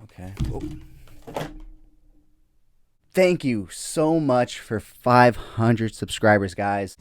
Okay. Oh. Thank you so much for 500 subscribers, guys.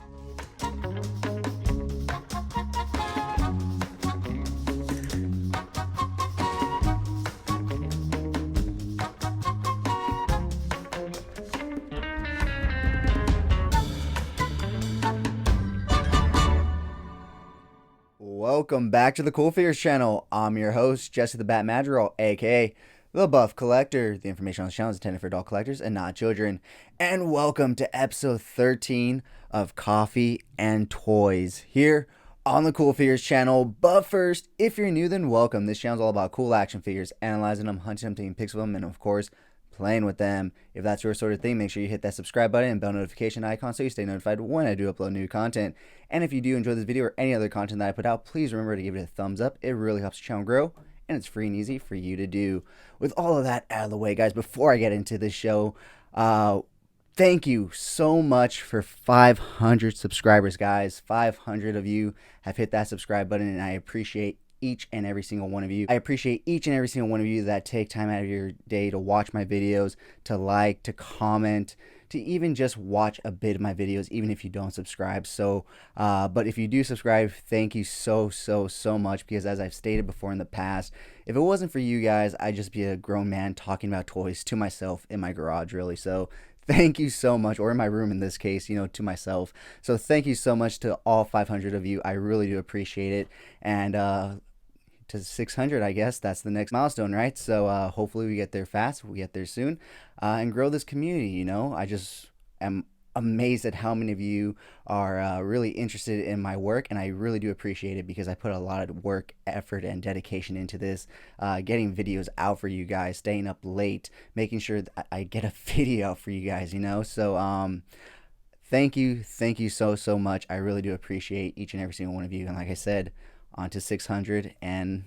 Welcome back to the CoolFigurez channel. I'm your host, Jesse the Bat Madrigal, aka the Buff Collector. The information on this channel is intended for adult collectors and not children. And welcome to episode 13 of Coffee and Toys here on the CoolFigurez channel. But first, if you're new, then welcome. This channel is all about cool action figures, analyzing them, hunting them, taking pics of them, and of course, playing with them. If that's your sort of thing, make sure you hit that subscribe button and bell notification icon so you stay notified when I do upload new content. And if you do enjoy this video or any other content that I put out, please remember to give it a thumbs up. It really helps the channel grow, and it's free and easy for you to do. With all of that out of the way, guys, before I get into this show, thank you so much for 500 subscribers, guys. 500 of you have hit that subscribe button, and I appreciate each and every single one of you. I appreciate each and every single one of you that take time out of your day to watch my videos, to like, to comment, to even just watch a bit of my videos, even if you don't subscribe. So, but if you do subscribe, thank you so much, because as I've stated before in the past, if it wasn't for you guys, I'd just be a grown man talking about toys to myself in my garage, really. So thank you so much, or in my room in this case, you know, to myself. So thank you so much to all 500 of you. I really do appreciate it. And to 600, I guess that's the next milestone, right? So hopefully we get there fast, we get there soon, and grow this community. You know, I just am amazed at how many of you are really interested in my work, and I really do appreciate it, because I put a lot of work, effort, and dedication into this, getting videos out for you guys, staying up late, making sure that I get a video out for you guys, you know. So thank you so much. I really do appreciate each and every single one of you, and like I said, on to 600 and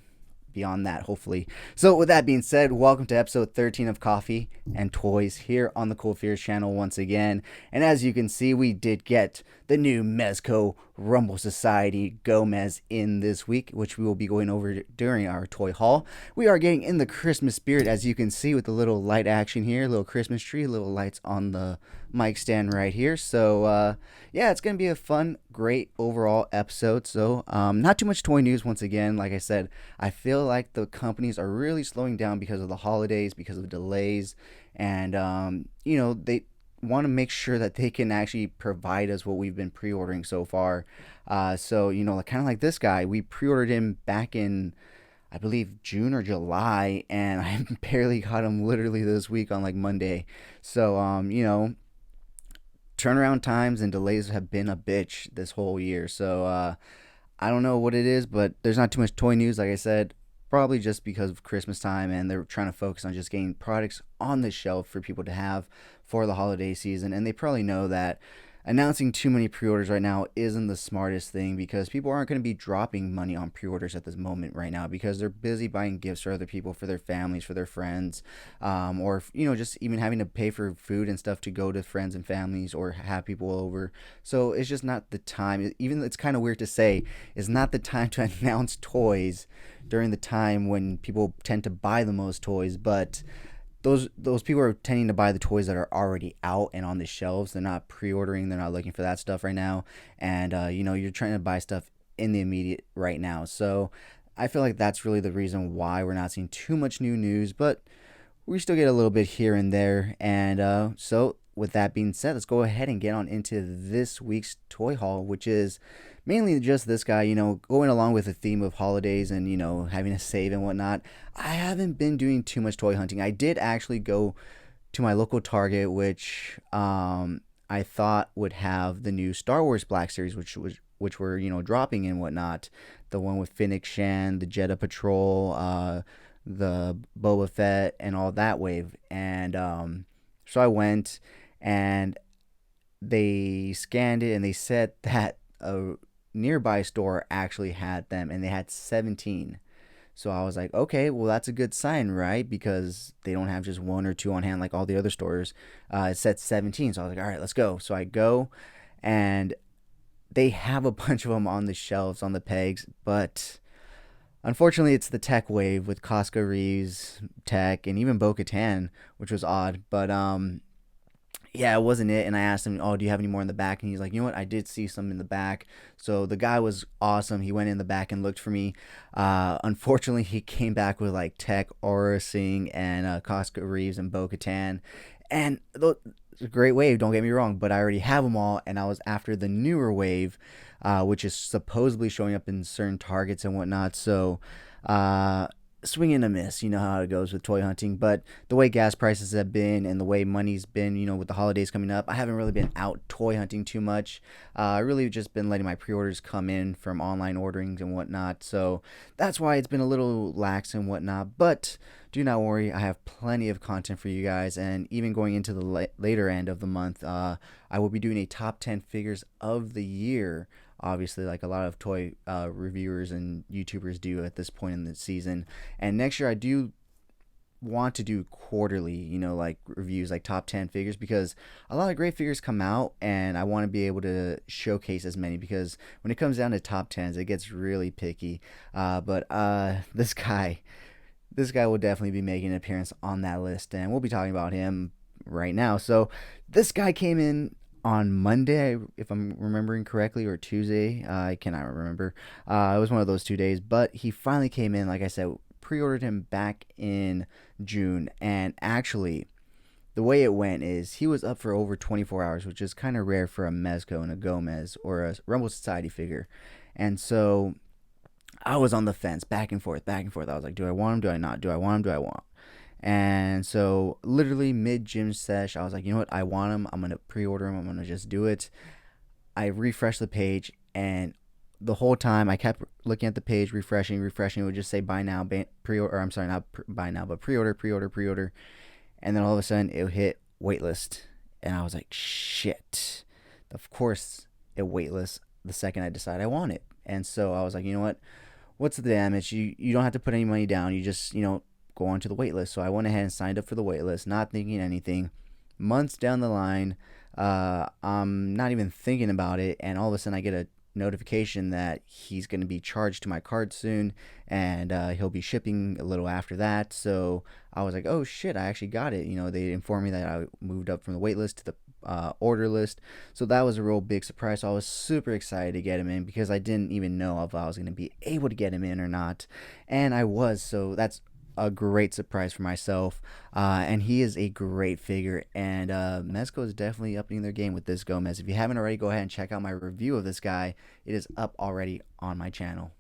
beyond that, hopefully. So with that being said, welcome to episode 13 of Coffee and Toys here on the CoolFigurez channel once again. And as you can see, we did get the new Mezco Rumble Society Gomez in this week, which we will be going over during our toy haul. We are getting in the Christmas spirit, as you can see, with the little light action here, little Christmas tree, little lights on the mic stand right here. So yeah, it's gonna be a fun, great overall episode. So not too much toy news once again. Like I said, I feel like the companies are really slowing down because of the holidays, because of delays, and you know, they want to make sure that they can actually provide us what we've been pre-ordering so far. So you know, kind of like this guy, we pre-ordered him back in, I believe, June or July, and I barely got him literally this week on like Monday. So you know, turnaround times and delays have been a bitch this whole year. So I don't know what it is, but there's not too much toy news. Like I said, probably just because of Christmas time, and they're trying to focus on just getting products on the shelf for people to have for the holiday season. And they probably know that announcing too many pre-orders right now isn't the smartest thing, because people aren't going to be dropping money on pre-orders at this moment right now, because they're busy buying gifts for other people, for their families, for their friends, or you know, just even having to pay for food and stuff to go to friends and families or have people over. So it's just not the time. Even it's kind of weird to say, it's not the time to announce toys during the time when people tend to buy the most toys. But those people are tending to buy the toys that are already out and on the shelves. They're not pre-ordering. They're not looking for that stuff right now. And you know, you're trying to buy stuff in the immediate right now. So I feel like that's really the reason why we're not seeing too much new news, but we still get a little bit here and there. And so with that being said, let's go ahead and get on into this week's toy haul, which is mainly just this guy, you know, going along with the theme of holidays and, you know, having a save and whatnot. I haven't been doing too much toy hunting. I did actually go to my local Target, which I thought would have the new Star Wars Black Series, which were, you know, dropping and whatnot. The one with Fennec Shan, the Jedha Patrol, the Boba Fett, and all that wave. And so I went, and they scanned it, and they said that a nearby store actually had them, and they had 17. So I was like, okay, well, that's a good sign, right? Because they don't have just one or two on hand like all the other stores. It said 17. So I was like, all right, let's go. So I go, and they have a bunch of them on the shelves, on the pegs, but Unfortunately, it's the tech wave with CoolFigurez, Tech, and even Bo-Katan, which was odd. But yeah, it wasn't it. And I asked him, "Oh, do you have any more in the back?" And he's like, "You know what? I did see some in the back." So the guy was awesome. He went in the back and looked for me. Unfortunately, he came back with like Tech, Aura Singh, and Costco Reeves and Bo Katan. And it's a great wave, don't get me wrong, but I already have them all. And I was after the newer wave, which is supposedly showing up in certain targets and whatnot. So, uh, swing and a miss. You know how it goes with toy hunting. But the way gas prices have been and the way money's been, with the holidays coming up, I haven't really been out toy hunting too much. I really just been letting my pre-orders come in from online orderings and whatnot. So that's why it's been a little lax and whatnot. But do not worry, I have plenty of content for you guys. And even going into the later end of the month, I will be doing a top 10 figures of the year, obviously, like a lot of toy reviewers and YouTubers do at this point in the season. And next year, I do want to do quarterly, like reviews, like top 10 figures, because a lot of great figures come out, and I want to be able to showcase as many, because when it comes down to top 10s, it gets really picky. But this guy will definitely be making an appearance on that list, and we'll be talking about him right now. So this guy came in on Monday, if I'm remembering correctly, or Tuesday. I cannot remember. It was one of those 2 days, but he finally came in. Like I said, pre-ordered him back in June, and actually, the way it went is he was up for over 24 hours, which is kind of rare for a Mezco and a Gomez or a Rumble Society figure. And so I was on the fence, back and forth, back and forth. I was like, do I want him? Do I not? Do I want him? Do I want? And so, literally mid gym sesh, I was like, you know what? I want him. I'm gonna pre-order him. I'm gonna just do it. I refreshed the page, and the whole time I kept looking at the page, refreshing, refreshing. It would just say buy now, pre-order. Or I'm sorry, not buy now, but pre-order, pre-order, pre-order. And then all of a sudden, it hit waitlist, and I was like, shit. Of course, it waitlist the second I decide I want it. And so I was like, you know what? What's the damage? You don't have to put any money down. You just go onto the wait list. So I went ahead and signed up for the wait list, not thinking anything. Months down the line, I'm not even thinking about it, and all of a sudden I get a notification that he's going to be charged to my card soon, and he'll be shipping a little after that. So I was like, oh shit, I actually got it. They informed me that I moved up from the wait list to the order list. So that was a real big surprise. So I was super excited to get him in, because I didn't even know if I was going to be able to get him in or not, and I was. So that's a great surprise for myself, and he is a great figure, and Mezco is definitely upping their game with this Gomez. If you haven't already, go ahead and check out my review of this guy. It is up already on my channel.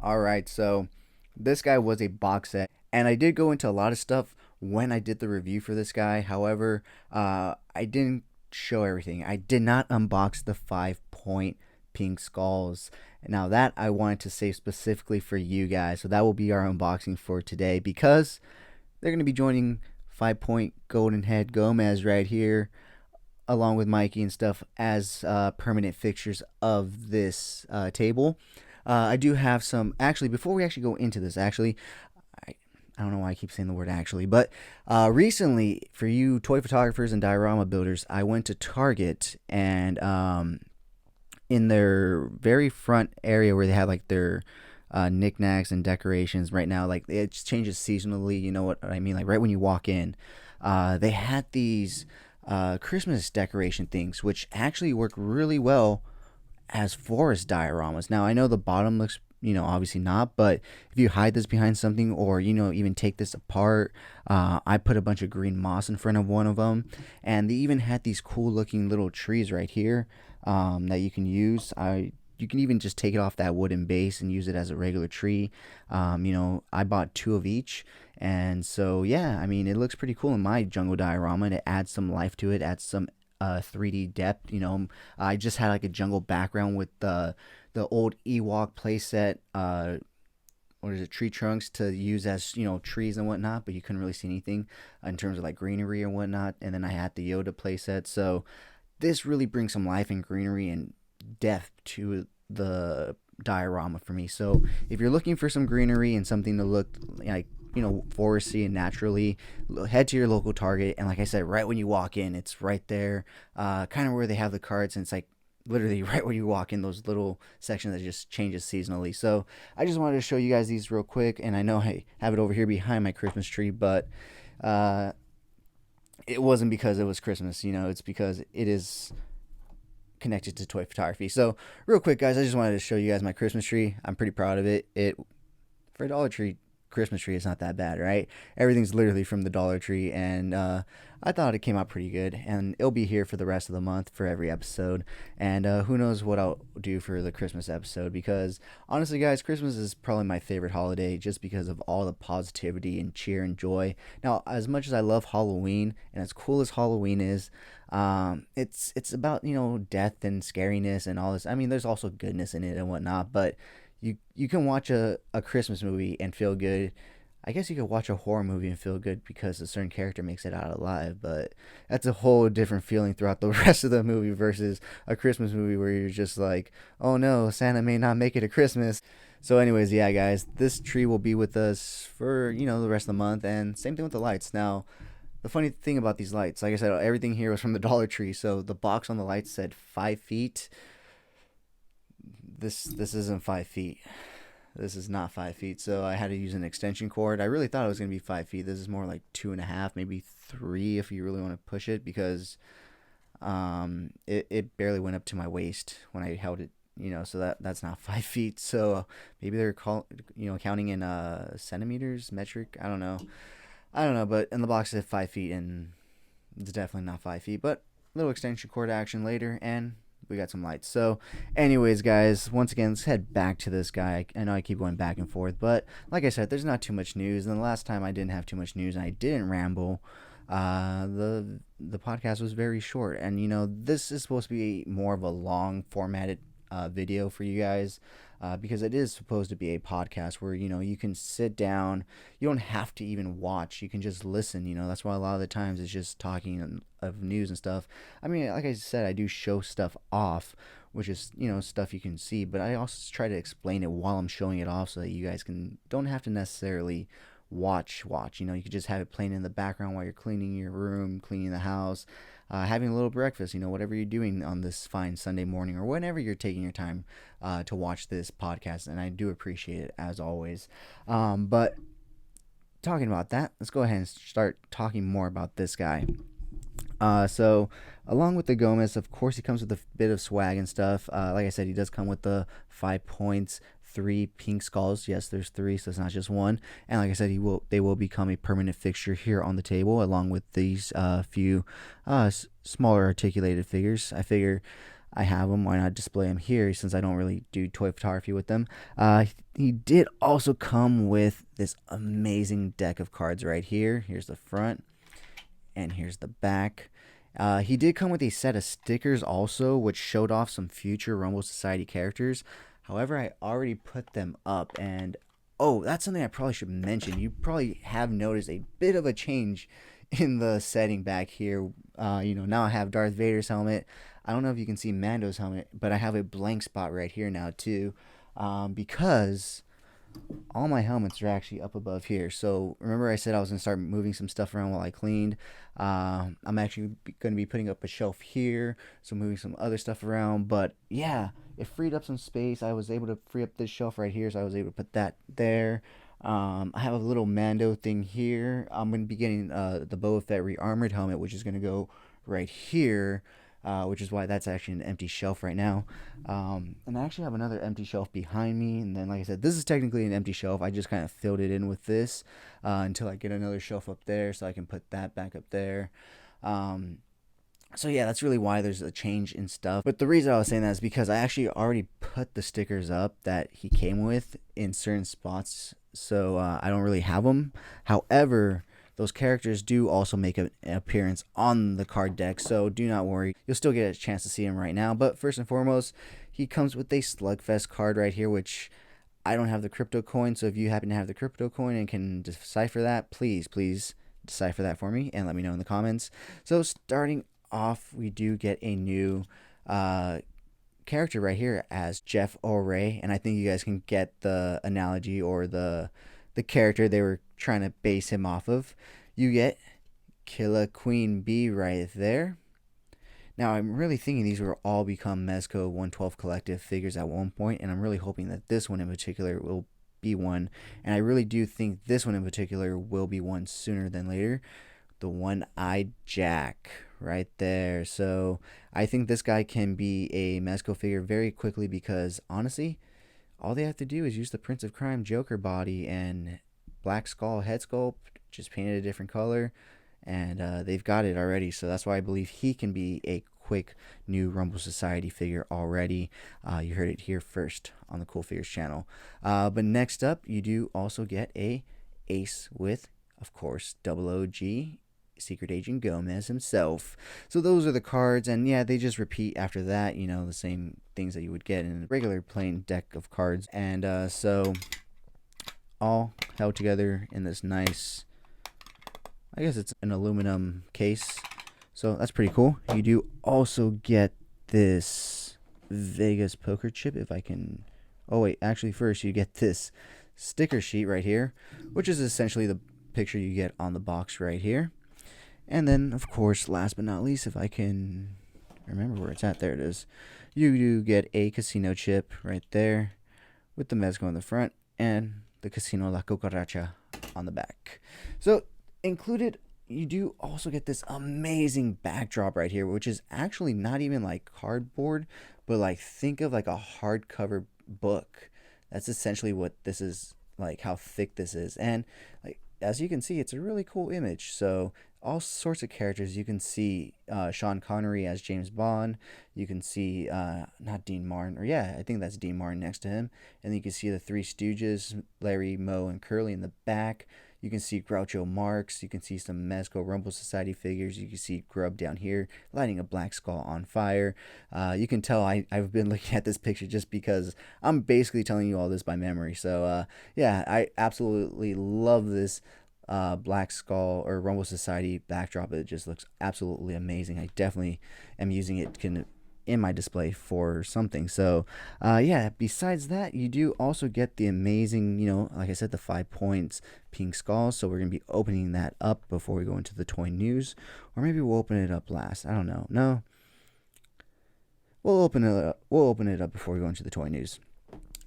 Alright, so this guy was a box set, and I did go into a lot of stuff when I did the review for this guy. However, I didn't show everything. I did not unbox the 5-point pink skulls. Now that I wanted to save specifically for you guys, so that will be our unboxing for today, because they're going to be joining 5-point golden head Gomez right here, along with Mikey and stuff, as permanent fixtures of this table. I do have some, actually, before we actually go into this, actually, I don't know why I keep saying the word actually, but recently, for you toy photographers and diorama builders, I went to Target, and in their very front area where they have like their knickknacks and decorations right now, like it changes seasonally, you know what I mean, like right when you walk in, they had these Christmas decoration things, which actually work really well as forest dioramas. Now I know the bottom looks, obviously not, but if you hide this behind something, or even take this apart, I put a bunch of green moss in front of one of them, and they even had these cool looking little trees right here that you can use. You can even just take it off that wooden base and use it as a regular tree. I bought 2 of each, and so yeah, I mean, it looks pretty cool in my jungle diorama, and it adds some life to it, adds some 3D depth. I just had like a jungle background with the old Ewok playset, what is it, tree trunks to use as trees and whatnot, but you couldn't really see anything in terms of like greenery and whatnot. And then I had the Yoda playset, so this really brings some life and greenery and depth to the diorama for me. So if you're looking for some greenery and something to look like foresty and naturally, head to your local Target. And like I said, right when you walk in, it's right there, kind of where they have the cards, and it's like literally right where you walk in, those little sections that just changes seasonally. So I just wanted to show you guys these real quick, and I know I have it over here behind my Christmas tree, but uh, it wasn't because it was Christmas. It's because it is connected to toy photography. So real quick, guys, I just wanted to show you guys my Christmas tree. I'm pretty proud of it. For a Dollar Tree Christmas tree, it's not that bad, right? Everything's literally from the Dollar Tree, and I thought it came out pretty good, and it'll be here for the rest of the month for every episode. And who knows what I'll do for the Christmas episode, because honestly, guys, Christmas is probably my favorite holiday just because of all the positivity and cheer and joy. Now, as much as I love Halloween, and as cool as Halloween is, it's about death and scariness and all this. I mean, there's also goodness in it and whatnot, but you can watch a Christmas movie and feel good. I guess you could watch a horror movie and feel good because a certain character makes it out alive, but that's a whole different feeling throughout the rest of the movie versus a Christmas movie where you're just like, oh no, Santa may not make it to Christmas. So anyways, yeah, guys, this tree will be with us for, the rest of the month, and same thing with the lights. Now, the funny thing about these lights, like I said, everything here was from the Dollar Tree, so the box on the lights said 5 feet. This isn't 5 feet. This is not 5 feet. So I had to use an extension cord. I really thought it was gonna be 5 feet. This is more like 2.5, maybe 3 if you really want to push it, because it barely went up to my waist when I held it. So that's not 5 feet. So maybe they're counting in centimeters, metric. I don't know. But in the box it said 5 feet, and it's definitely not 5 feet. But little extension cord action later, and we got some lights. So anyways, guys, once again, let's head back to this guy. I know I keep going back and forth, but like I said, there's not too much news, and the last time I didn't have too much news and I didn't ramble, the podcast was very short. And this is supposed to be more of a long formatted video for you guys, because it is supposed to be a podcast where you can sit down. You don't have to even watch, you can just listen. That's why a lot of the times it's just talking of news and stuff. I mean, like I said, I do show stuff off, which is stuff you can see, but I also try to explain it while I'm showing it off, so that you guys don't have to necessarily watch. You could just have it playing in the background while you're cleaning your room, cleaning the house, having a little breakfast, whatever you're doing on this fine Sunday morning, or whenever you're taking your time to watch this podcast. And I do appreciate it, as always. But talking about that, let's go ahead and start talking more about this guy. So along with the Gomez, of course, he comes with a bit of swag and stuff. Like I said, he does come with the 5 points, 3 pink skulls. Yes, there's 3, so it's not just one. And like I said, they will become a permanent fixture here on the table, along with these few smaller articulated figures. I figure I have them. Why not display them here, since I don't really do toy photography with them? He did also come with this amazing deck of cards right here. Here's the front, and here's the back. He did come with a set of stickers also, which showed off some future Rumble Society characters. However, I already put them up, and that's something I probably should mention. You probably have noticed a bit of a change in the setting back here. Now I have Darth Vader's helmet. I don't know if you can see Mando's helmet, but I have a blank spot right here now too, because all my helmets are actually up above here. So remember I said I was going to start moving some stuff around while I cleaned. I'm actually going to be putting up a shelf here, so moving some other stuff around. But yeah, it freed up some space. I was able to free up this shelf right here, so I was able to put that there. I have a little Mando thing here. I'm going to be getting the Boba Fett re-armored helmet, which is going to go right here. Which is why that's actually an empty shelf right now. And I actually have another empty shelf behind me. And then, like I said, this is technically an empty shelf. I just kind of filled it in with this until I get another shelf up there, so I can put that back up there. So yeah, that's really why there's a change in stuff. But the reason I was saying that is because I actually already put the stickers up that he came with in certain spots, so I don't really have them. However, those characters do also make an appearance on the card deck, so do not worry. You'll still get a chance to see him right now. But first and foremost, he comes with a Slugfest card right here, which I don't have the crypto coin. So if you happen to have the crypto coin and can decipher that, please decipher that for me and let me know in the comments. So starting off, we do get a new character right here as Jeff O'Ray, and I think you guys can get the analogy or the character they were trying to base him off of. You get Killer Queen Bee right there. Now, I'm really thinking these will all become Mezco 112 Collective figures at one point, and I'm really hoping that this one in particular will be one. And I really do think this one in particular will be one sooner than later. The One-Eyed Jack right there. So I think this guy can be a Mezco figure very quickly because, honestly, all they have to do is use the Prince of Crime Joker body and Black Skull head sculpt, just painted a different color, and they've got it already. So that's why I believe he can be a quick new Rumble Society figure already. You heard it here first on the CoolFigurez channel. But next up, you do also get a ace with, of course, Double OG Secret Agent Gomez himself. So those are the cards, and yeah, they just repeat after that, you know, the same things that you would get in a regular plain deck of cards. And so all held together in this nice, I guess it's an aluminum case, so that's pretty cool. You do also get this Vegas poker chip, if I can, oh wait, actually first you get this sticker sheet right here, which is essentially the picture you get on the box right here. And then, of course, last but not least, if I can remember where it's at, there it is. You do get a casino chip right there with the Mezco on the front and the Casino La Cucaracha on the back. So, included, you do also get this amazing backdrop right here, which is actually not even like cardboard, but like think of like a hardcover book. That's essentially what this is, like how thick this is. And like as you can see, it's a really cool image. So all sorts of characters. You can see Sean Connery as James Bond. You can see not Dean Martin, or yeah, I think that's Dean Martin next to him. And then you can see the Three Stooges, Larry, Moe, and Curly in the back. You can see Groucho Marx. You can see some Mezco Rumble Society figures. You can see Grub down here lighting a Black Skull on fire. You can tell I've been looking at this picture just because I'm basically telling you all this by memory. So yeah, I absolutely love this Black Skull or Rumble Society backdrop. It just looks absolutely amazing. I definitely am using it in my display for something. So yeah, besides that, you do also get the amazing, you know, like I said, the 5 points pink skull. So we're gonna be opening that up before we go into the toy news, or maybe we'll open it up last. I don't know. No, we'll open it up. We'll open it up before we go into the toy news.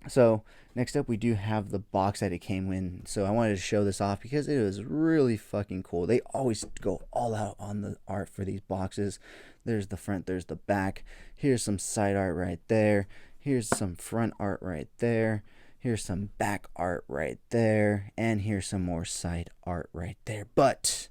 So next up, we do have the box that it came in. So I wanted to show this off because it was really fucking cool. They always go all out on the art for these boxes. There's the front, there's the back. Here's some side art right there. Here's some front art right there. Here's some back art right there. And here's some more side art right there. But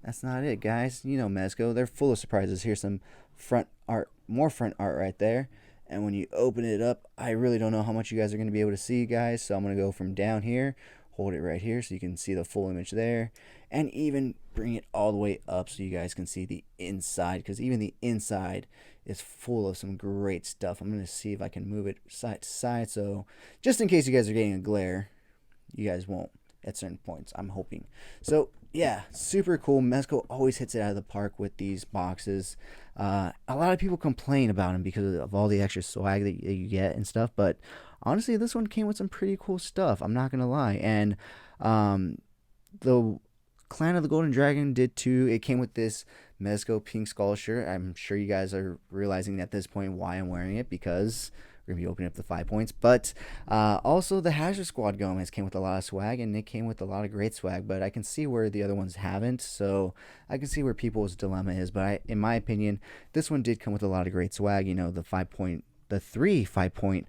that's not it, guys. You know Mezco, they're full of surprises. Here's some front art, more front art right there. And when you open it up, I really don't know how much you guys are going to be able to see, guys. So I'm going to go from down here, hold it right here so you can see the full image there. And even bring it all the way up so you guys can see the inside. Because even the inside is full of some great stuff. I'm going to see if I can move it side to side. So just in case you guys are getting a glare, you guys won't at certain points, I'm hoping. So yeah, super cool. Mezco always hits it out of the park with these boxes. A lot of people complain about them because of all the extra swag that you get and stuff, but honestly, this one came with some pretty cool stuff. I'm not gonna lie. And the Clan of the Golden Dragon did too. It came with this Mezco pink skull shirt. I'm sure you guys are realizing at this point why I'm wearing it, because we're going to be opening up the 5 points. But also the Hazard Squad Gomez came with a lot of swag, and it came with a lot of great swag. But I can see where the other ones haven't, so I can see where people's dilemma is. But in my opinion, this one did come with a lot of great swag. You know, the 5-point, the 3 5-point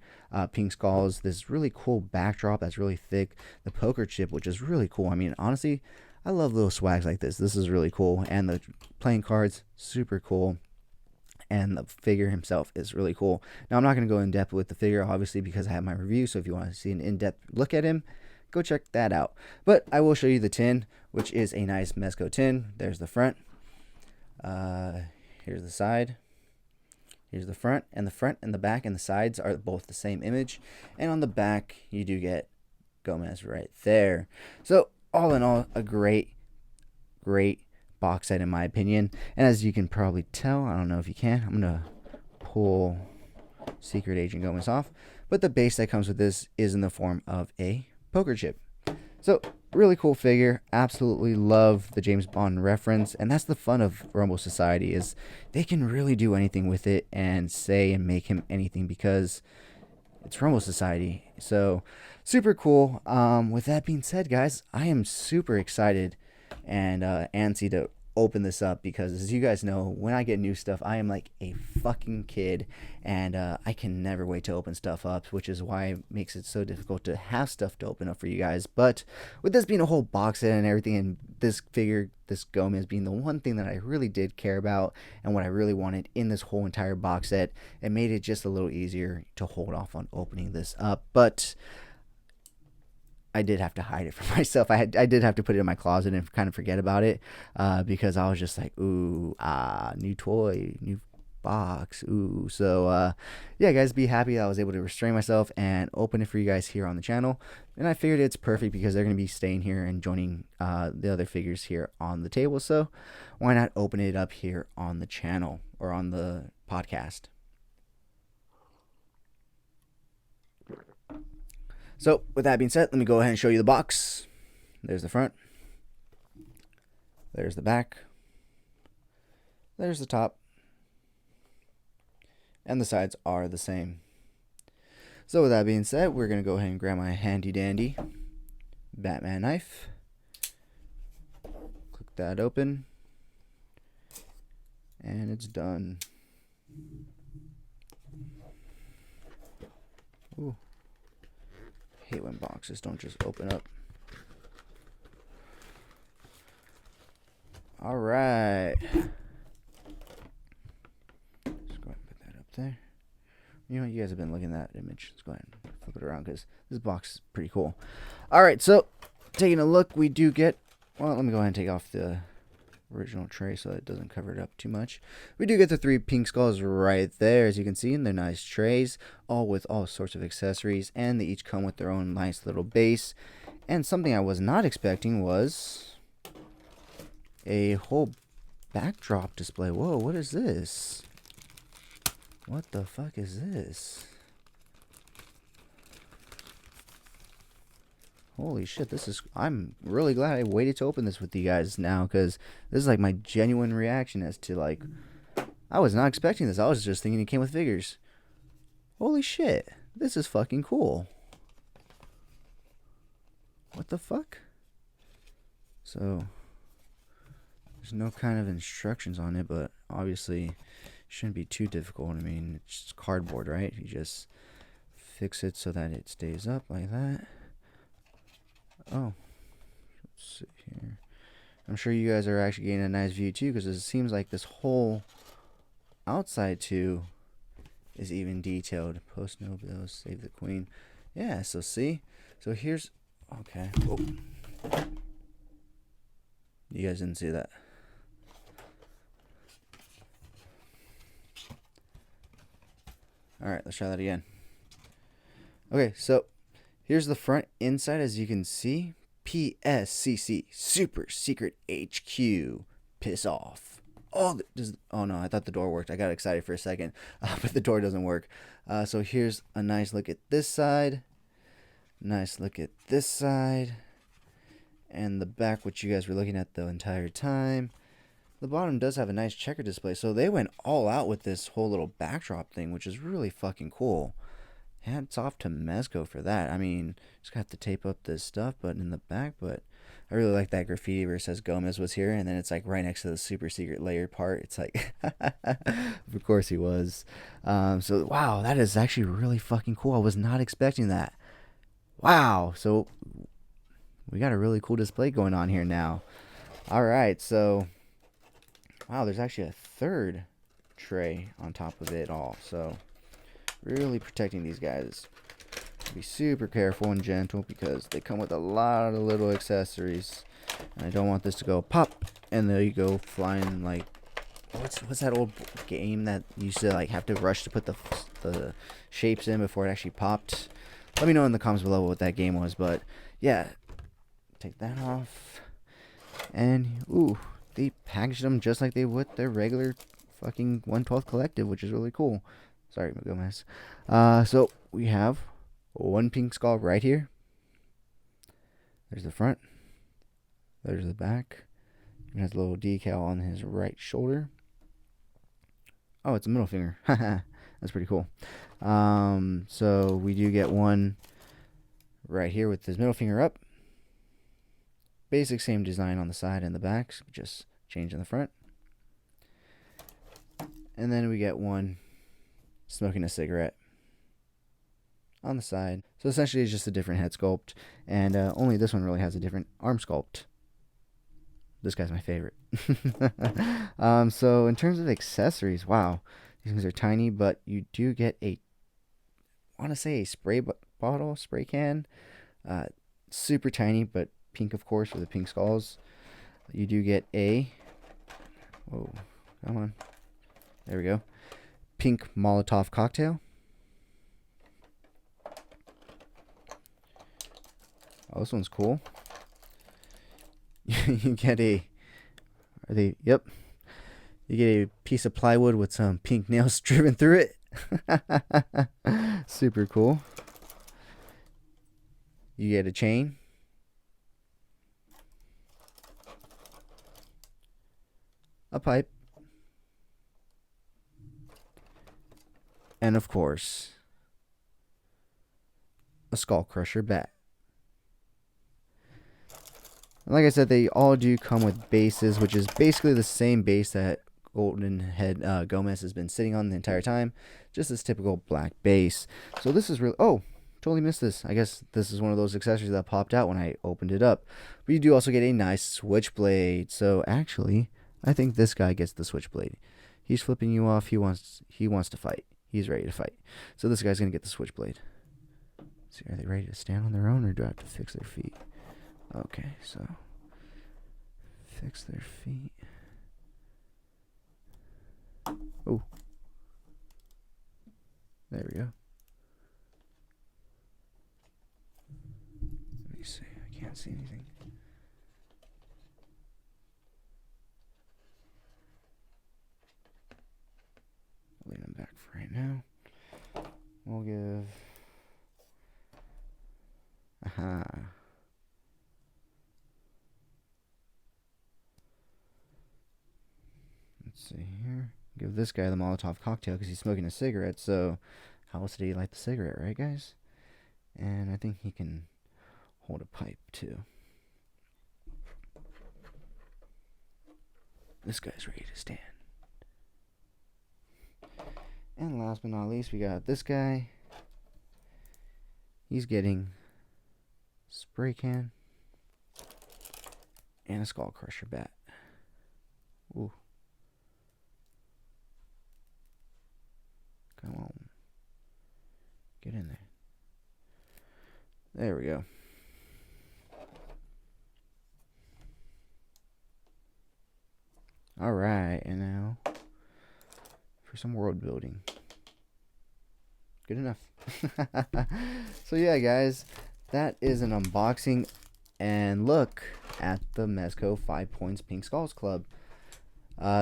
pink skulls, this really cool backdrop that's really thick, the poker chip, which is really cool. I mean, honestly, I love little swags like this. This is really cool. And the playing cards, super cool. And the figure himself is really cool. Now, I'm not going to go in depth with the figure, obviously, because I have my review. So if you want to see an in-depth look at him, go check that out. But I will show you the tin, which is a nice Mezco tin. There's the front. Here's the side. Here's the front. And the back and the sides are both the same image. And on the back, you do get Gomez right there. So all in all, a great box set in my opinion. And as you can probably tell, I don't know if you can, I'm gonna pull Secret Agent Gomez off, but the base that comes with this is in the form of a poker chip. So really cool figure. Absolutely love the James Bond reference, and that's the fun of Rumble Society, is they can really do anything with it and say and make him anything because it's Rumble Society. So super cool. With that being said, guys, I am super excited and antsy to open this up because, as you guys know, when I get new stuff, I am like a fucking kid, and I can never wait to open stuff up, which is why it makes it so difficult to have stuff to open up for you guys. But with this being a whole box set and everything, and this figure, this Gomez, being the one thing that I really did care about and what I really wanted in this whole entire box set, it made it just a little easier to hold off on opening this up. But I did have to hide it from myself. I did have to put it in my closet and kind of forget about it because I was just like, ooh, new toy, new box, ooh. So yeah, guys, be happy I was able to restrain myself and open it for you guys here on the channel. And I figured it's perfect because they're going to be staying here and joining the other figures here on the table. So why not open it up here on the channel or on the podcast? So, with that being said, let me go ahead and show you the box. There's the front. There's the back. There's the top. And the sides are the same. So, with that being said, we're going to go ahead and grab my handy dandy Batman knife. Click that open. And it's done. Ooh. Hate when boxes don't just open up. All right. Just go ahead and put that up there. You know, you guys have been looking at that image. Let's go ahead and flip it around because this box is pretty cool. All right, so taking a look, we do get, well, let me go ahead and take off the original tray so that it doesn't cover it up too much. We do get the 3 pink skulls right there, as you can see, and they're nice trays, all with all sorts of accessories, and they each come with their own nice little base. And something I was not expecting was a whole backdrop display. Whoa, what is this? What the fuck is this? Holy shit, this is, I'm really glad I waited to open this with you guys now, because this is like my genuine reaction as to, like, I was not expecting this. I was just thinking it came with figures. Holy shit, this is fucking cool. What the fuck? So, there's no kind of instructions on it, but obviously it shouldn't be too difficult. I mean, it's just cardboard, right? You just fix it so that it stays up like that. Oh, let's see here. I'm sure you guys are actually getting a nice view too, because it seems like this whole outside too is even detailed. Post no bills, save the queen. Yeah, so see? So here's, okay. Oh. You guys didn't see that. Alright, let's try that again. Okay, so here's the front inside, as you can see. PSCC, Super Secret HQ. Piss off. Oh, oh no, I thought the door worked. I got excited for a second, but the door doesn't work. So here's a nice look at this side. Nice look at this side. And the back, which you guys were looking at the entire time. The bottom does have a nice checker display. So they went all out with this whole little backdrop thing, which is really fucking cool. Hats off to Mezco for that. I mean, just got to tape up this stuff, but in the back. But I really like that graffiti where it says Gomez was here, and then it's like right next to the super secret layer part. It's like, of course he was. So wow, that is actually really fucking cool. I was not expecting that. Wow. So we got a really cool display going on here now. All right. So wow, there's actually a third tray on top of it all. So really protecting these guys. Be super careful and gentle because they come with a lot of little accessories. And I don't want this to go pop and there you go flying like, what's that old game that you used to like have to rush to put the shapes in before it actually popped? Let me know in the comments below what that game was. But yeah, take that off. And ooh, they packaged them just like they would their regular fucking 1/12 collective, which is really cool. Sorry, Gomez. So we have one pink skull right here. There's the front. There's the back. It has a little decal on his right shoulder. Oh, it's a middle finger. That's pretty cool. So we do get one right here with his middle finger up. Basic same design on the side and the back, just change in the front. And then we get one smoking a cigarette on the side. So essentially it's just a different head sculpt, and only this one really has a different arm sculpt. This guy's my favorite. So in terms of accessories, wow, these things are tiny, but you do get I want to say a spray bottle, spray can. Super tiny, but pink, of course, with the pink skulls. You do get whoa, come on. There we go. Pink Molotov cocktail. Oh, this one's cool. You get you get a piece of plywood with some pink nails driven through it. Super cool. You get a chain. A pipe. And of course, a skull crusher bat. Like I said, they all do come with bases, which is basically the same base that Golden Head Gomez has been sitting on the entire time. Just this typical black base. So this is really... Oh, totally missed this. I guess this is one of those accessories that popped out when I opened it up. But you do also get a nice switchblade. So actually, I think this guy gets the switchblade. He's flipping you off. He wants to fight. He's ready to fight. So this guy's going to get the switchblade. Let's see, are they ready to stand on their own, or do I have to fix their feet? Okay, so fix their feet. Oh, there we go. Let me see. I can't see anything. I'll leave them back for right now. We'll give... Aha. Let's see here. Give this guy the Molotov cocktail because he's smoking a cigarette. So how else did he light the cigarette, right, guys? And I think he can hold a pipe too. This guy's ready to stand. And last but not least, we got this guy. He's getting spray can and a skull crusher bat. Ooh. Come on. Get in there. There we go. Alright, and now for some world building. Good enough. So yeah, guys, that is an unboxing and look at the Mezco 5 Points Pink Skulls Club.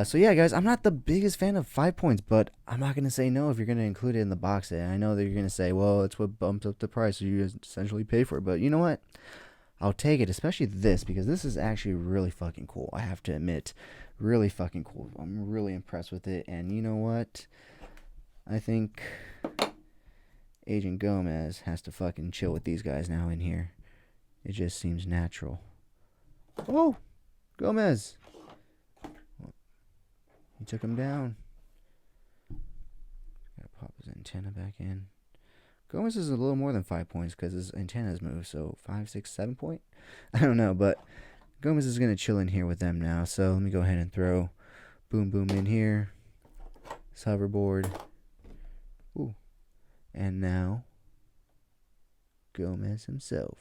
So yeah, guys, I'm not the biggest fan of 5 Points, but I'm not going to say no if you're going to include it in the box set. I know that you're going to say, well, it's what bumps up the price, so you essentially pay for it. But you know what? I'll take it, especially this, because this is actually really fucking cool. I have to admit, really fucking cool. I'm really impressed with it. And you know what? I think Agent Gomez has to fucking chill with these guys now in here. It just seems natural. Oh, Gomez. He took him down. Gotta pop his antenna back in. Gomez is a little more than 5 points because his antenna's moved. So 5, 6, 7 point? I don't know, but Gomez is going to chill in here with them now. So let me go ahead and throw Boom Boom in here. This hoverboard. Ooh. And now Gomez himself.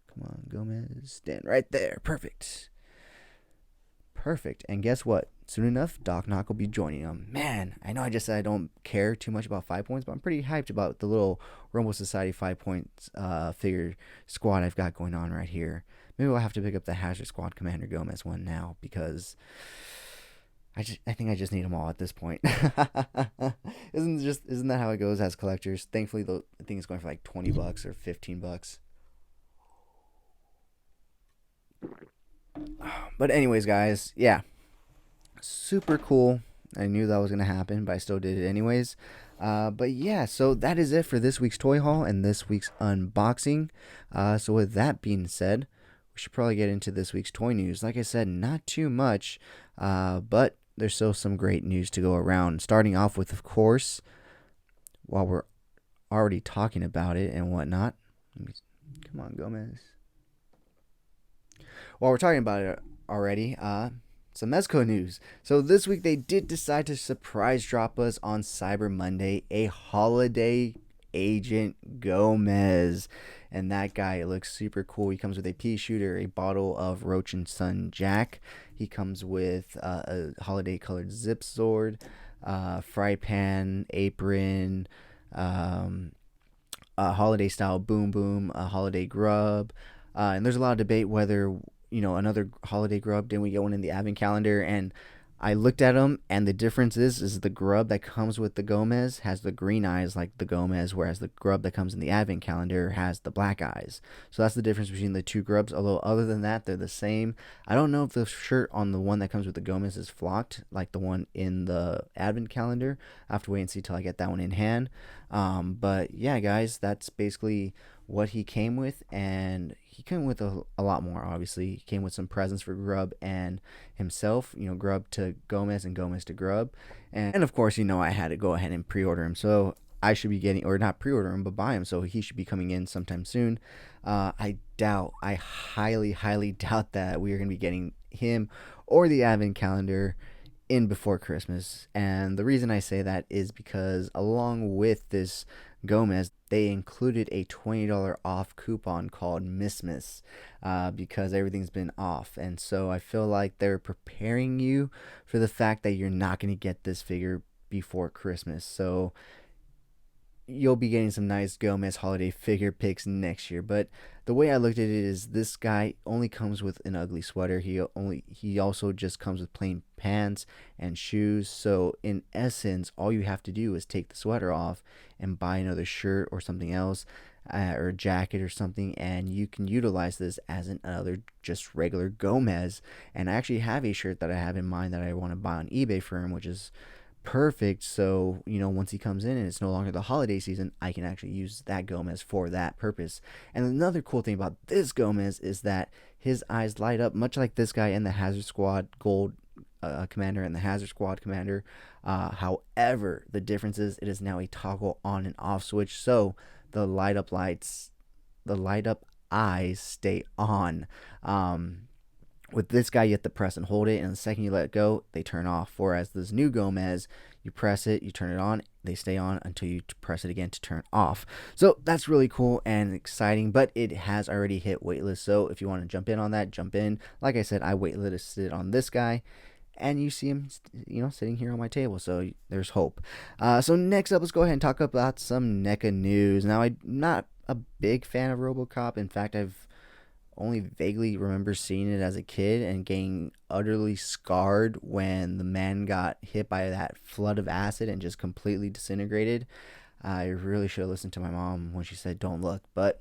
Come on, Gomez. Stand right there. Perfect. Perfect. And guess what? Soon enough, Doc Knock will be joining them. Man, I know I just said I don't care too much about 5 points, but I'm pretty hyped about the little Rumble Society 5 points figure squad I've got going on right here. Maybe I'll have to pick up the Hazard Squad Commander Gomez one now because I think I just need them all at this point. Isn't that how it goes as collectors? Thankfully, the thing is going for like $20 or $15. But anyways, guys, yeah, super cool. I knew that was gonna happen, but I still did it anyways. But yeah, so that is it for this week's toy haul and this week's unboxing. So with that being said, we should probably get into this week's toy news. Like I said, not too much, but there's still some great news to go around. Starting off with, of course, while we're already talking about it and whatnot. Come on, Gomez. While we're talking about it already, some Mezco news. So this week they did decide to surprise drop us on Cyber Monday a holiday Agent Gomez. And that guy looks super cool. He comes with a pea shooter, a bottle of Roach and Sun Jack. He comes with a holiday colored zip sword, fry pan, apron, a holiday style boom boom, a holiday grub. And there's a lot of debate whether, another holiday grub, didn't we get one in the advent calendar? And I looked at them, and the difference is the grub that comes with the Gomez has the green eyes like the Gomez, whereas the grub that comes in the advent calendar has the black eyes. So that's the difference between the two grubs, although other than that, they're the same. I don't know if the shirt on the one that comes with the Gomez is flocked like the one in the advent calendar. I have to wait and see till I get that one in hand. But yeah, guys, that's basically what he came with, and he came with a lot more. Obviously, he came with some presents for Grub and himself. Grub to Gomez and Gomez to Grub, and of course, I had to go ahead and pre-order him. So I should be getting, or not pre-order him, but buy him. So he should be coming in sometime soon. I highly, highly doubt that we are going to be getting him or the Advent calendar in before Christmas. And the reason I say that is because along with this Gomez, they included a $20 off coupon called Missmas, because everything's been off. And so I feel like they're preparing you for the fact that you're not going to get this figure before Christmas. So you'll be getting some nice Gomez holiday figure picks next year. But the way I looked at it is this guy only comes with an ugly sweater. He also just comes with plain pants and shoes. So in essence, all you have to do is take the sweater off and buy another shirt or something else, or a jacket or something, and you can utilize this as another just regular Gomez. And I actually have a shirt that I have in mind that I want to buy on eBay for him, which is perfect. So once he comes in and it's no longer the holiday season, I can actually use that Gomez for that purpose. And another cool thing about this Gomez is that his eyes light up much like this guy in the Hazard Squad Gold Commander and the Hazard Squad Commander. However, the difference is it is now a toggle on and off switch, so the light up eyes stay on. With this guy, you have to press and hold it, and the second you let it go, they turn off. Whereas this new Gomez, you press it, you turn it on, they stay on until you press it again to turn off. So that's really cool and exciting, but it has already hit waitlist. So if you want to jump in on that, jump in. Like I said, I waitlisted on this guy, and you see him, sitting here on my table. So there's hope. So next up, let's go ahead and talk about some NECA news. Now, I'm not a big fan of Robocop. In fact, I've only vaguely remember seeing it as a kid and getting utterly scarred when the man got hit by that flood of acid and just completely disintegrated. I really should have listened to my mom when she said don't look, but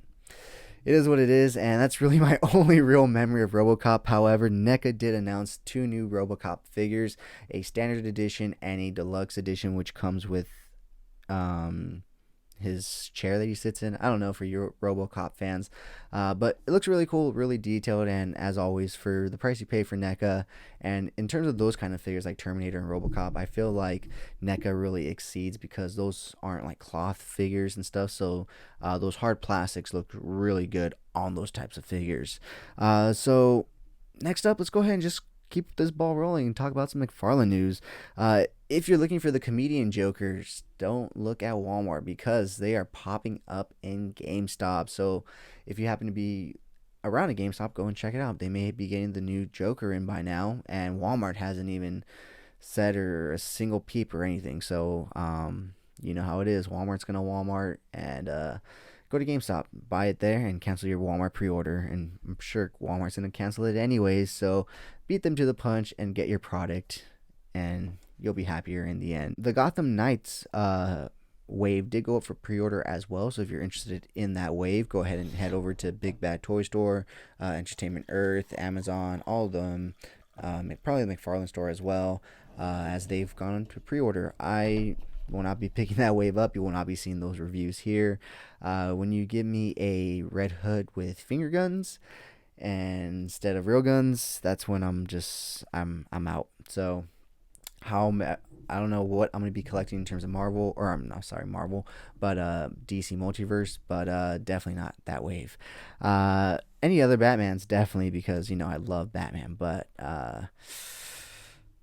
it is what it is, and that's really my only real memory of Robocop. However, NECA did announce 2 new Robocop figures, a standard edition and a deluxe edition, which comes with his chair that he sits in. I don't know for your Robocop fans, but it looks really cool, really detailed, and as always, for the price you pay for NECA, and in terms of those kind of figures like Terminator and Robocop, I feel like NECA really exceeds because those aren't like cloth figures and stuff, so those hard plastics look really good on those types of figures. So next up, let's go ahead and just keep this ball rolling and talk about some McFarlane news. If you're looking for the comedian Jokers, don't look at Walmart because they are popping up in GameStop. So if you happen to be around a GameStop, go and check it out. They may be getting the new Joker in by now, and Walmart hasn't even said or a single peep or anything. So you know how it is. Walmart's gonna Walmart, and go to GameStop, buy it there, and cancel your Walmart pre-order. And I'm sure Walmart's gonna cancel it anyways. So beat them to the punch and get your product, and you'll be happier in the end. The Gotham Knights wave did go up for pre-order as well. So if you're interested in that wave, go ahead and head over to Big Bad Toy Store, Entertainment Earth, Amazon, all of them, probably the McFarlane store as well, as they've gone to pre-order. I will not be picking that wave up. You will not be seeing those reviews here. When you give me a Red Hood with finger guns and instead of real guns, that's when I'm out. So I don't know what I'm gonna be collecting in terms of Marvel, or I'm not sorry Marvel, but DC Multiverse, but definitely not that wave. Any other Batmans, definitely, because I love Batman, but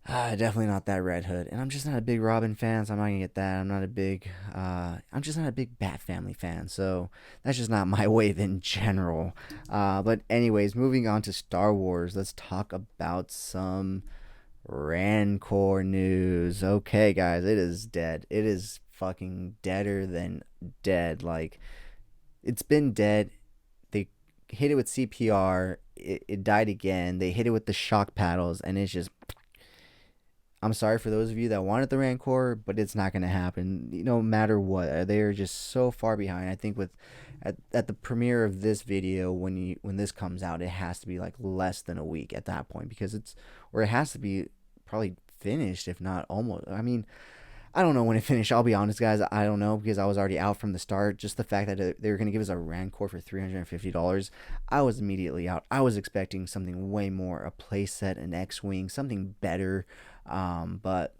definitely not that Red Hood. And I'm just not a big Robin fan, so I'm not gonna get that. I'm just not a big Bat Family fan, so that's just not my wave in general. But anyways, moving on to Star Wars, let's talk about some Rancor news. Okay, guys, it is dead. It is fucking deader than dead. Like, it's been dead. They hit it with CPR. It died again. They hit it with the shock paddles, and it's just. I'm sorry for those of you that wanted the Rancor, but it's not going to happen. No matter what, they are just so far behind. I think at the premiere of this video, when this comes out, it has to be like less than a week at that point, because it has to be probably finished, if not almost. I mean, I don't know when it finished. I'll be honest, guys. I don't know, because I was already out from the start. Just the fact that they were going to give us a Rancor for $350, I was immediately out. I was expecting something way more, a playset, an X-Wing, something better. But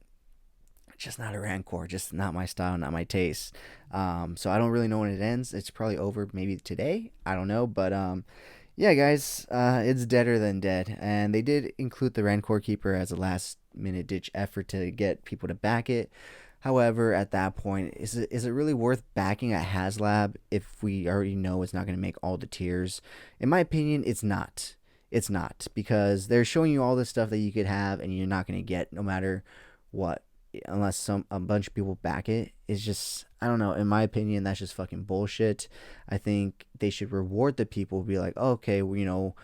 just not a Rancor, just not my style, not my taste. So I don't really know when it ends. It's probably over maybe today. I don't know, but yeah, guys, it's deader than dead, and they did include the Rancor Keeper as a last minute ditch effort to get people to back it. However, at that point, is it really worth backing a HasLab if we already know it's not going to make all the tiers? In my opinion, it's not. It's not, because they're showing you all this stuff that you could have and you're not going to get no matter what, unless a bunch of people back it. It's just, I don't know, in my opinion, that's just fucking bullshit. I think they should reward the people, be like, oh, okay, well,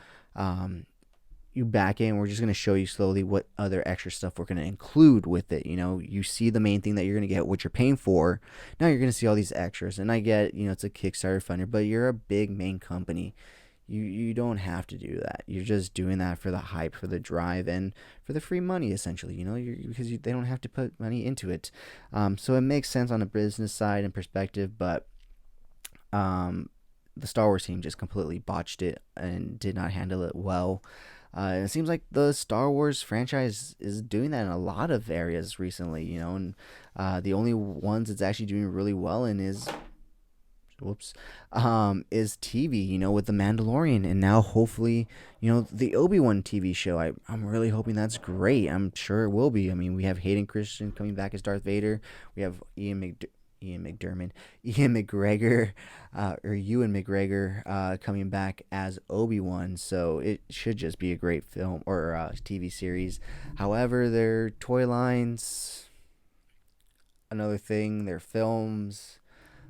you back in, we're just going to show you slowly what other extra stuff we're going to include with it. You see the main thing that you're going to get, what you're paying for. Now you're going to see all these extras, and I get, it's a Kickstarter funder, but you're a big main company. You don't have to do that. You're just doing that for the hype, for the drive, and for the free money, essentially. Because they don't have to put money into it. So it makes sense on a business side and perspective, but the Star Wars team just completely botched it and did not handle it well. It seems like the Star Wars franchise is doing that in a lot of areas recently, and the only ones it's actually doing really well in is TV, with The Mandalorian, and now hopefully, the Obi-Wan TV show. I'm really hoping that's great. I'm sure it will be. I mean, we have Hayden Christensen coming back as Darth Vader. We have Ian McGregor, or Ewan McGregor, coming back as Obi-Wan. So it should just be a great film or TV series. However, their toy lines, another thing. Their films,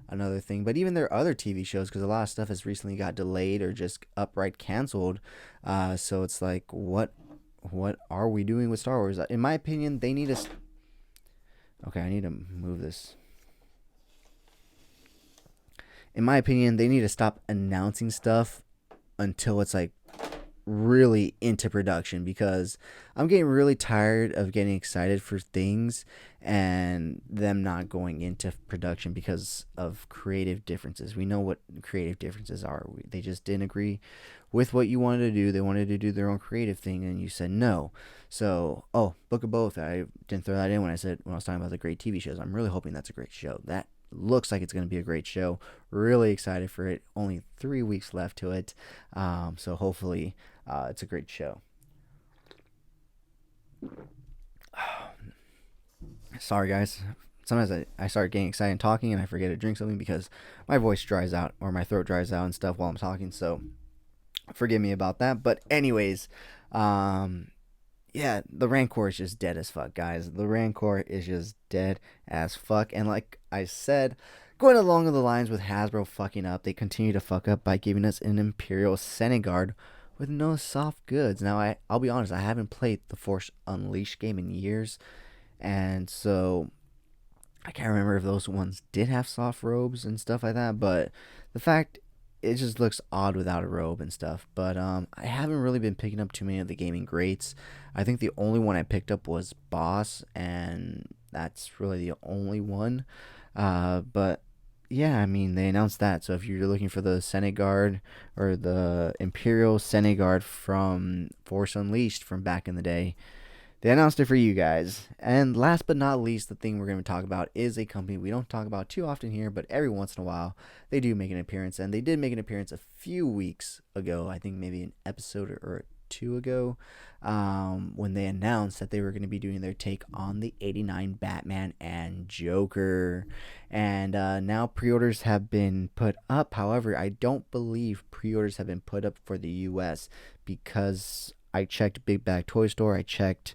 another thing. But even their other TV shows, because a lot of stuff has recently got delayed or just outright canceled. So it's like, what are we doing with Star Wars? In my opinion, they need to. Okay, I need to move this. In my opinion, they need to stop announcing stuff until it's like really into production, because I'm getting really tired of getting excited for things and them not going into production because of creative differences. We know what creative differences are. They just didn't agree with what you wanted to do. They wanted to do their own creative thing, and you said no. So, Book of Both. I didn't throw that in when I was talking about the great TV shows. I'm really hoping that's a great show. That looks like it's going to be a great show. Really excited for it. Only 3 weeks left to it. So hopefully it's a great show. Sorry, guys. Sometimes I start getting excited and talking, and I forget to drink something because my voice dries out or my throat dries out and stuff while I'm talking. So forgive me about that. But anyways, yeah, the Rancor is just dead as fuck, guys. The Rancor is just dead as fuck. And like I said, going along the lines with Hasbro fucking up, they continue to fuck up by giving us an Imperial Senate Guard with no soft goods. Now, I'll be honest, I haven't played the Force Unleashed game in years, and so I can't remember if those ones did have soft robes and stuff like that, but the fact it just looks odd without a robe and stuff. But I haven't really been picking up too many of the gaming greats. I think the only one I picked up was Boss, and that's really the only one. But yeah, I mean they announced that. So if you're looking for the Senate Guard or the Imperial Senate Guard from Force Unleashed from back in the day, they announced it for you guys. And last but not least, the thing we're going to talk about is a company we don't talk about too often here, but every once in a while they do make an appearance. And they did make an appearance a few weeks ago, I think maybe an episode or two ago, when they announced that they were going to be doing their take on the '89 Batman and Joker. And now pre-orders have been put up. However, I don't believe pre-orders have been put up for the US, because I checked Big Bag Toy Store, I checked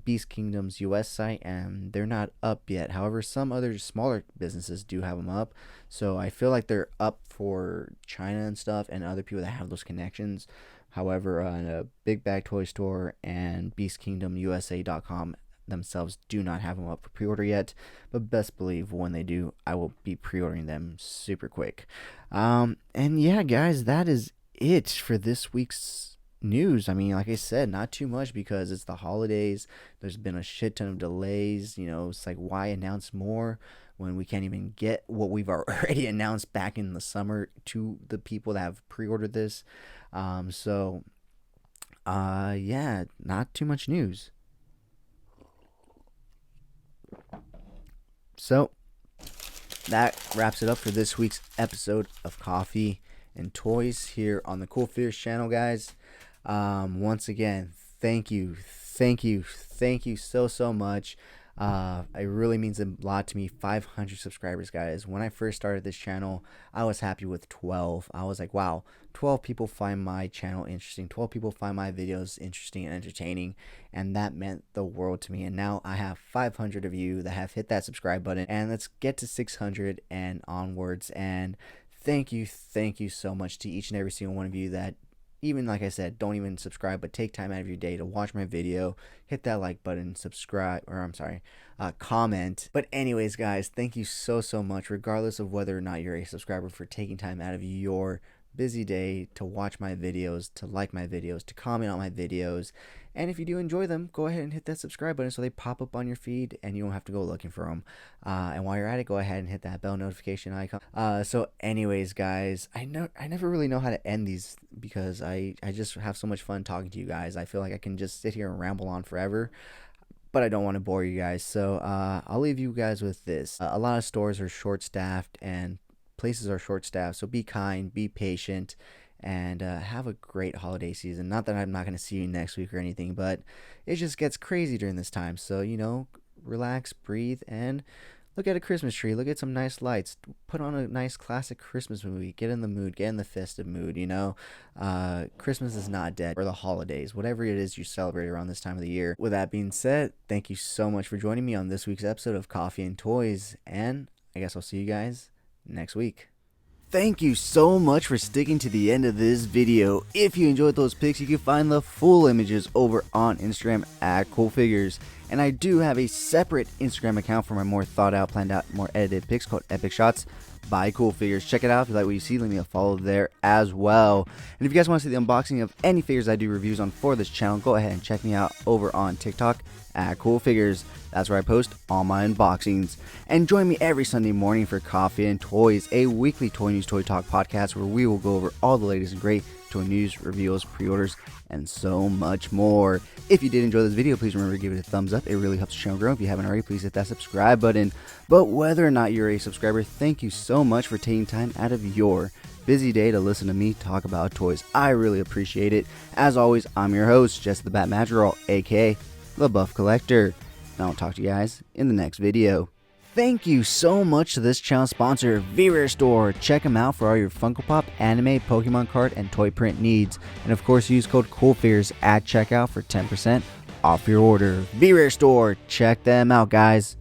Beast Kingdom's US site, and they're not up yet. However, some other smaller businesses do have them up, so I feel like they're up for China and stuff and other people that have those connections. However, Big Bag Toy Store and BeastKingdomUSA.com themselves do not have them up for pre-order yet, but best believe when they do, I will be pre-ordering them super quick. And yeah, guys, that is it for this week's news. I mean, like I said, not too much because it's the holidays. There's been a shit ton of delays. It's like, why announce more when we can't even get what we've already announced back in the summer to the people that have pre-ordered this. Yeah, not too much news. So that wraps it up for this week's episode of Coffee and Toys here on the CoolFigurez channel, guys. Once again, thank you so much. It really means a lot to me. 500 subscribers, guys. When I first started this channel, I was happy with 12. I was like, wow, 12 people find my channel interesting. 12 people find my videos interesting and entertaining, and that meant the world to me. And now I have 500 of you that have hit that subscribe button, and let's get to 600 and onwards. And thank you so much to each and every single one of you that, even like I said, don't even subscribe, but take time out of your day to watch my video, hit that like button, subscribe, or I'm sorry, comment. But anyways, guys, thank you so much, regardless of whether or not you're a subscriber, for taking time out of your busy day to watch my videos, to like my videos, to comment on my videos. And if you do enjoy them, go ahead and hit that subscribe button so they pop up on your feed and you don't have to go looking for them. And while you're at it, go ahead and hit that bell notification icon. So anyways, guys, I never really know how to end these because I just have so much fun talking to you guys. I feel like I can just sit here and ramble on forever, but I don't want to bore you guys. So I'll leave you guys with this. A lot of stores are short-staffed and places are short-staffed, so be kind, be patient, and have a great holiday season. Not that I'm not going to see you next week or anything, but it just gets crazy during this time. So, relax, breathe, and look at a Christmas tree. Look at some nice lights. Put on a nice classic Christmas movie. Get in the mood. Get in the festive mood, Christmas is not dead, or the holidays, whatever it is you celebrate around this time of the year. With that being said, thank you so much for joining me on this week's episode of Coffee and Toys, and I guess I'll see you guys next week. Thank you so much for sticking to the end of this video. If you enjoyed those pics, you can find the full images over on Instagram at CoolFigurez. And I do have a separate Instagram account for my more thought out, planned out, more edited pics called Epic Shots by CoolFigurez. Check it out. If you like what you see, leave me a follow there as well. And if you guys want to see the unboxing of any figures I do reviews on for this channel, go ahead and check me out over on TikTok at CoolFigurez. That's where I post all my unboxings. And join me every Sunday morning for Coffee and Toys, a weekly toy news, toy talk podcast where we will go over all the latest and great toy news, reveals, pre-orders, and so much more. If you did enjoy this video, please remember to give it a thumbs up. It really helps the channel grow. If you haven't already, please hit that subscribe button. But whether or not you're a subscriber, thank you so much for taking time out of your busy day to listen to me talk about toys. I really appreciate it. As always, I'm your host, Jesse the Bat Madrigal, aka the Buff Collector. And I'll talk to you guys in the next video. Thank you so much to this channel sponsor, VRare Store. Check them out for all your Funko Pop, anime, Pokemon card, and toy print needs. And of course, use code CoolFigurez at checkout for 10% off your order. VRare Store, check them out, guys.